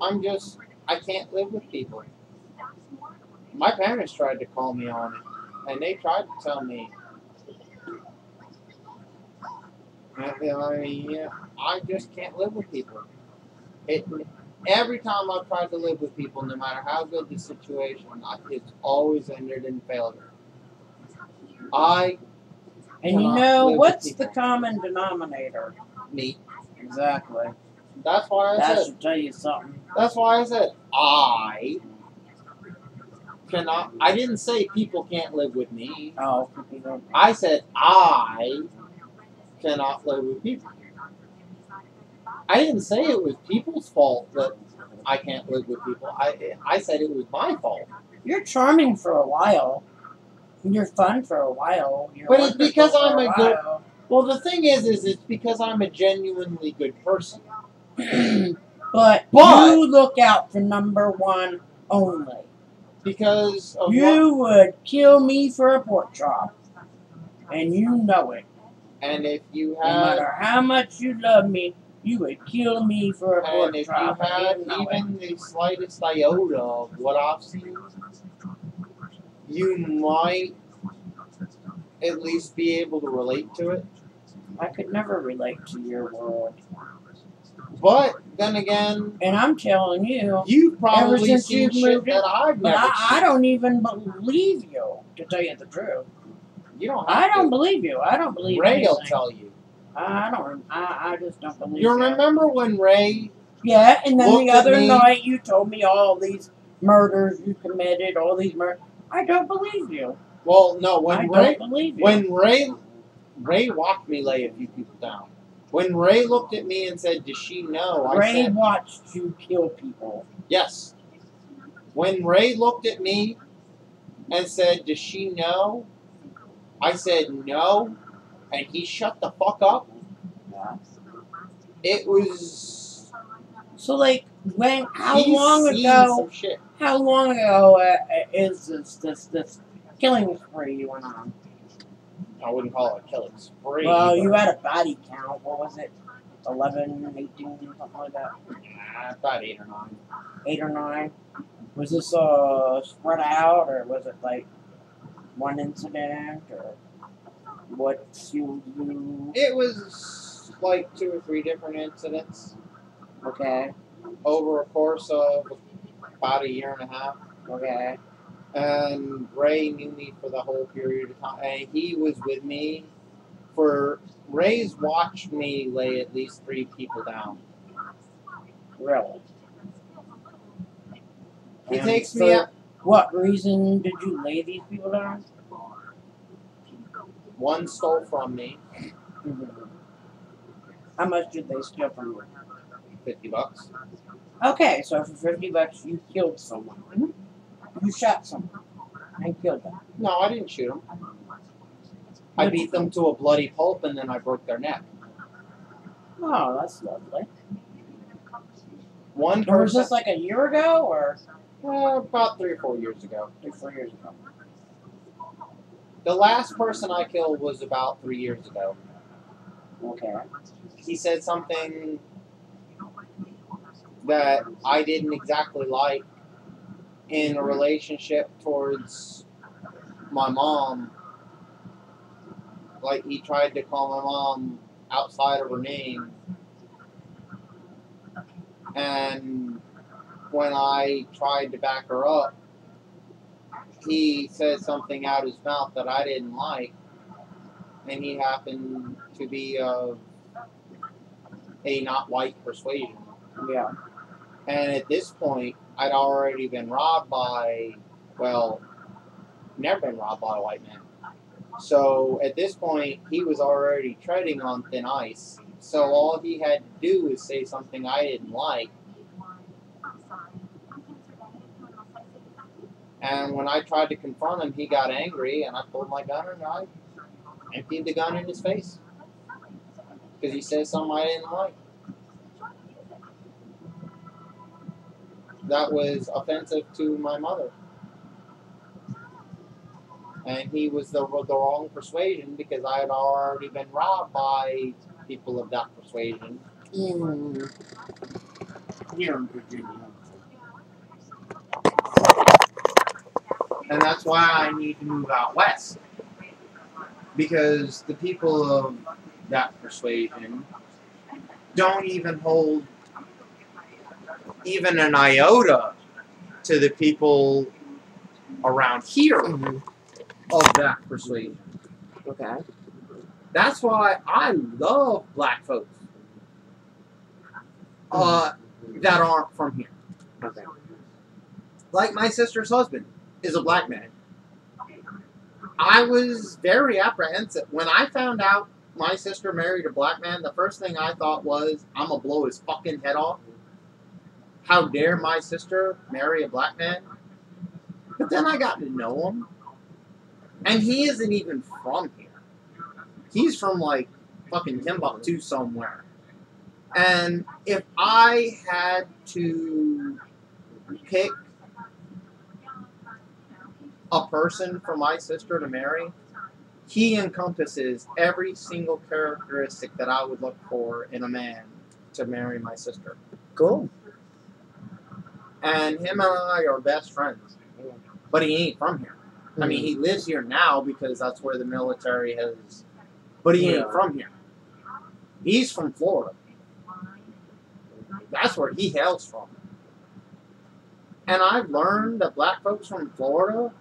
I can't live with people. My parents tried to call me on it, and they tried to tell me, I just can't live with people. It, every time I've tried to live with people, no matter how good the situation, it's always ended in failure. I And you cannot know, live with what's the people. common denominator? Me. Exactly. That's why I That said. should tell you something. That's why I said I cannot. I didn't say people can't live with me. Oh, I said I cannot live with people. I didn't say it was people's fault that I can't live with people. I said it was my fault. you're charming for a while. You're fun for a while. You're But it's because wonderful I'm for a good. while. Well, the thing is it's because I'm a genuinely good person. But you look out for number one only. Because of You would kill me for a pork chop. And you know it. And if you No had, matter how much you love me, you would kill me for a pork and if chop. you had And you know even the slightest iota of what I've seen, you might at least be able to relate to it. I could never relate to your world. But then again, And I'm telling you, you've ever probably since seen you've shit moved in, that I've but never I seen. don't even believe you, to tell you the truth. You don't. I don't to. believe you. I don't believe Ray anything. will tell you. I just don't believe You remember when Ray? Yeah, and then the looked at other me? night you told me all these murders you committed, all these murders. I don't believe you. Well, no. I don't believe you. When Ray watched me lay a few people down. When Ray looked at me and said, "Does she know?" I Ray said, watched you kill people. "Yes." When Ray looked at me and said, "Does she know?" I said, "No," and he shut the fuck up. Yeah. It was. So, like, when? How he's long seen ago? Some shit. How long ago is this killing spree you went on? I wouldn't call it a killing spree. Well, you had a body count. What was it? 11, 18, something like that. About 8 or 9. 8 or 9. Was this spread out, or was it like one incident, or what you? It was like 2 or 3 different incidents. Okay. Over a course of about a year and a half. Okay. And Ray knew me for the whole period of time. And he was with me for. Ray's watched me lay at least 3 people down. Really? He takes me out. What reason did you lay these people down? One stole from me. Mm-hmm. How much did they steal from you? $50. Okay, so for $50 you killed someone. Mm-hmm. You shot someone and killed them. No, I didn't shoot them. I beat them to a bloody pulp and then I broke their neck. Oh, that's lovely. One And was person. this like a year ago or? About 3 or 4 years ago. 3 or 4 years ago. The last person I killed was about 3 years ago. Okay. He said something that I didn't exactly like in a relationship towards my mom. Like, he tried to call my mom outside of her name. And when I tried to back her up, he said something out his mouth that I didn't like. And he happened to be of a not white persuasion. Yeah. And at this point, I'd already been robbed by, well, never been robbed by a white man. So at this point, he was already treading on thin ice. So all he had to do was say something I didn't like. And when I tried to confront him, he got angry, and I pulled my gun and I emptied the gun in his face. Because he said something I didn't like. That was offensive to my mother. And he was the wrong persuasion because I had already been robbed by people of that persuasion. here in Virginia. And that's why I need to move out west. Because the people of that persuasion don't even hold even an iota to the people around here of that persuasion. Okay. That's why I love black folks that aren't from here. Okay. Like my sister's husband is a black man. I was very apprehensive. When I found out my sister married a black man, the first thing I thought was, I'm going to blow his fucking head off. How dare my sister marry a black man? But then I got to know him. And he isn't even from here. He's from, like, fucking Timbuktu somewhere. And if I had to pick a person for my sister to marry, he encompasses every single characteristic that I would look for in a man to marry my sister. Cool. And him and I are best friends. But he ain't from here. I mean, he lives here now because that's where the military has... But he ain't from here. He's from Florida. That's where he hails from. And I've learned that black folks from Florida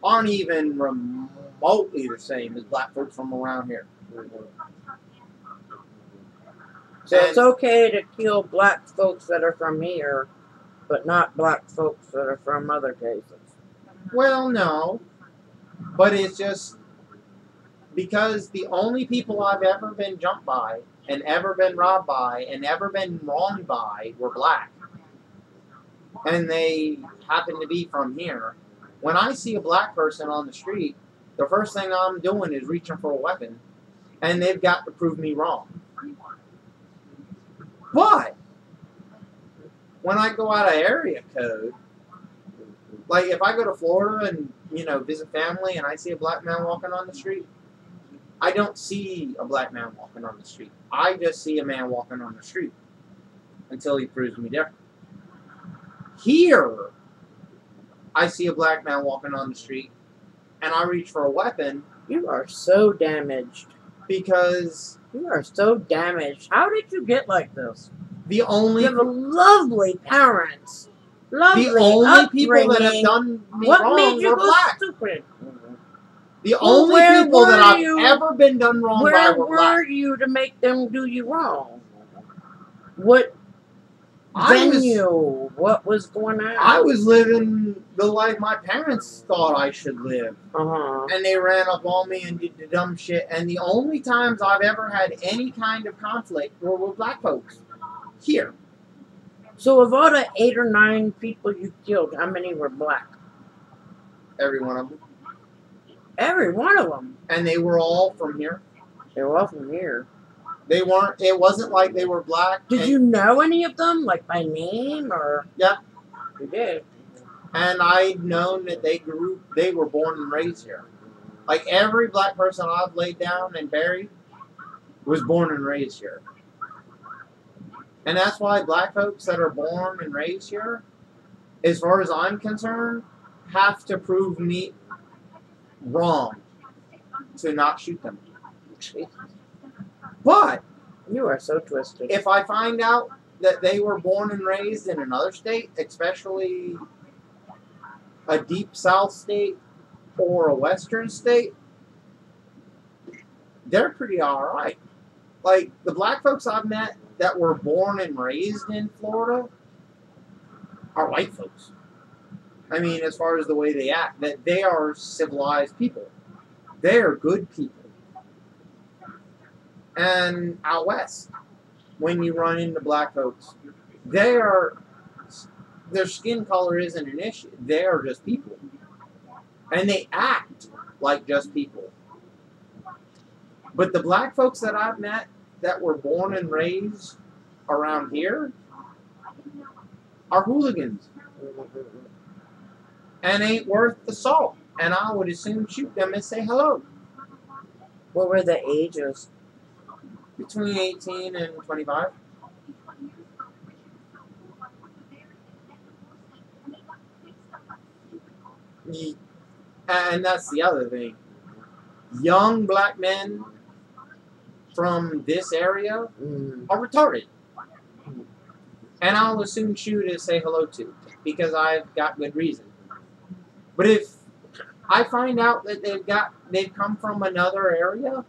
aren't even remotely the same as black folks from around here. So it's okay to kill black folks that are from here, but not black folks that are from other places. Well, no. But it's just because the only people I've ever been jumped by, and ever been robbed by, and ever been wronged by were black. And they happen to be from here. When I see a black person on the street, the first thing I'm doing is reaching for a weapon, and they've got to prove me wrong. But when I go out of area code, like if I go to Florida and, you know, visit family and I see a black man walking on the street, I don't see a black man walking on the street. I just see a man walking on the street until he proves me different. Here, I see a black man walking on the street and I reach for a weapon. You are so damaged. Because you are so damaged. How did you get like this? The only you have lovely parents. Lovely the only upbringing. People that have done me what wrong made you were go black. Stupid? The only people that I've ever been done wrong by were black. Where were you to make them do you wrong? What venue? What was going on? I was living the life my parents thought I should live. Uh-huh. And they ran up on me and did the dumb shit. And the only times I've ever had any kind of conflict were with black folks. Here. So of all the 8 or 9 people you killed, how many were black? Every one of them. Every one of them? And they were all from here. They were all from here. They weren't, it wasn't like they were black. Did you know any of them? Like by name or? Yeah. You did. And I'd known that they were born and raised here. Like every black person I've laid down and buried was born and raised here. And that's why black folks that are born and raised here, as far as I'm concerned, have to prove me wrong to not shoot them. But you are so twisted. If I find out that they were born and raised in another state, especially a deep south state or a western state, they're pretty alright. Like, the black folks I've met that were born and raised in Florida are white folks. I mean, as far as the way they act, that they are civilized people. They are good people. And out west, when you run into black folks, their skin color isn't an issue. They are just people. And they act like just people. But the black folks that I've met that were born and raised around here are hooligans. And ain't worth the salt. And I would as soon shoot them and say hello. What were the ages? Between 18 and 25. And that's the other thing. Young black men from this area are retarded. And I'll as soon shoot as say hello to, because I've got good reason. But if I find out that they've come from another area,